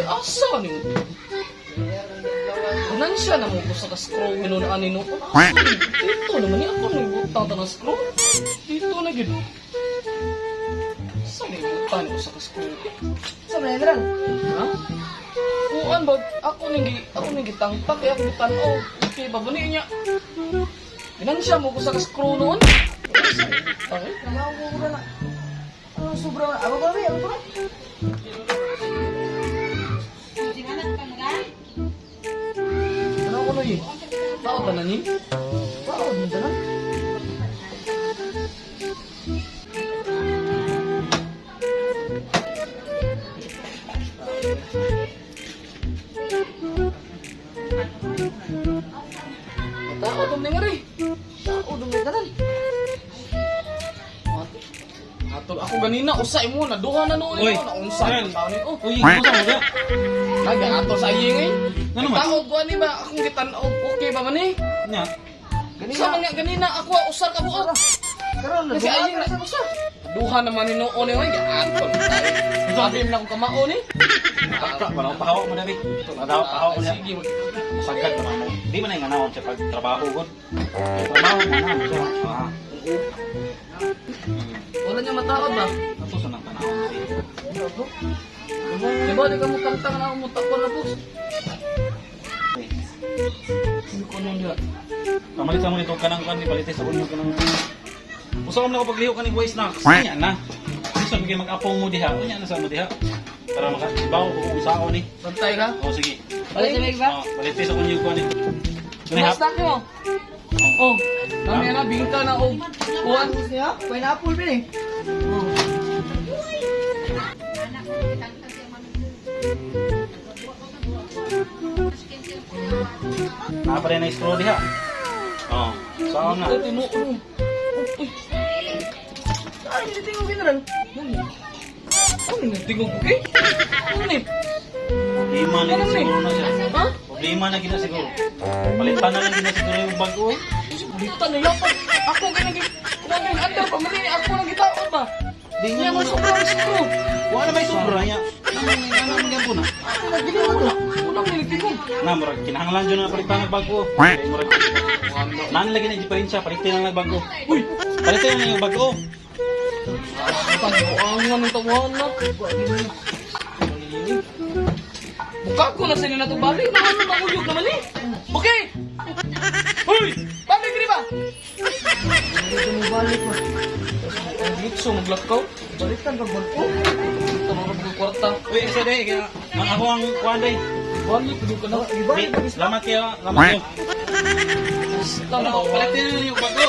kay asa ni mo. Unan siya na mo ko sa scroll minunaan ni no. Dito naman ni ako nang butang ta ng scroll. Dito na gid. Sa ni butang ko sa scroll. Sa manera. Ha? Kuan ba ako ning gitangtang kaya ako tan-aw. Okay, babuni niya. Inan siya mo ko sa scroll noon. Okay. Namawura na. Ano sobra na. Aba ba? Aba ba? Ano ko na yun? Tao ka na ni? Wow, ganda na. Tao dum nga rin. Tao, dumitanan. Atol ako ganina usay mo na duha na noon Uy, mo na unsay Ren. taon ni. Oh, Uy, ano sa mga? naga ato sa iyeng eh. Ano man? Tao ko ani ba akong gitan-aw okay ba man eh? Nya. Sa mga ganina ako usar ka buot. Karon na. Kasi ayun na. Sa usa. Duha naman ni noon eh ga atol. Sabi mo na akong kamao ni. Baka wala pa hawak mo dali. Nadaw pa hawak mo niya. Sige. Sagad naman mo. Di man ay nganawon sa pagtrabaho gud. Trabaho mo na siya. Ah. Wala niya mataod ba? Ato sa nang tanawon siya. Diba di ka mo kantang na mo takon na boss. Hindi ko nung diha. Kamalit sa mo nito kanang kan balitis sa unyo kanang. Usa man ako pagliho kaning voice na. Nya na. Gusto mo mag-apong mo diha. Unya na sa mo diha. Para makabaw ko kung sao ni. Bantay ka? O sige. Balik sa ba? Oh, balitis sa unyo ko ni. Kani Mas hap. na mo. Oh, kami na bingka na og kuan. Siya, pineapple din eh. Na pa rin na straw diha. Oh, sao na. Ito mo. Uy, Ay, hindi tingog ginaran. ano ni tingog ko kay? Ano ni? Problema na gina siguro na siya. Ha? Problema na gina siguro. Palitan na lang gina siguro yung bago eh. Dito na yapon. Ako ganang kuan yung andar pa man ako nang gitaon ba? Di Niya nga mo mo sobra siguro. wala may sobra niya. Naman nga po na. Nagbigaw ko. Ulang ni tingog. Na, murag kinahanglan dyan na palitan ng bago. Kaya murag, nang lagi na diferensya, palitan lang ng bago. Uy, Palitan na yung bago. pagbuangan ng tawahan na. Buka ko na sa inyo na ito balik. Nakano makuyog naman eh. Okay. Uy, balik rin ba? Hindi mo balik mo. Ang gitso, maglakaw. Balikan pag balpo. Ito mga mga kwarta. Uy, isa day, kaya ako ang kuhan day. Balik, pwede ka na. Iba, Salamat kayo, salamat kayo. Tama Palitan na yung bago.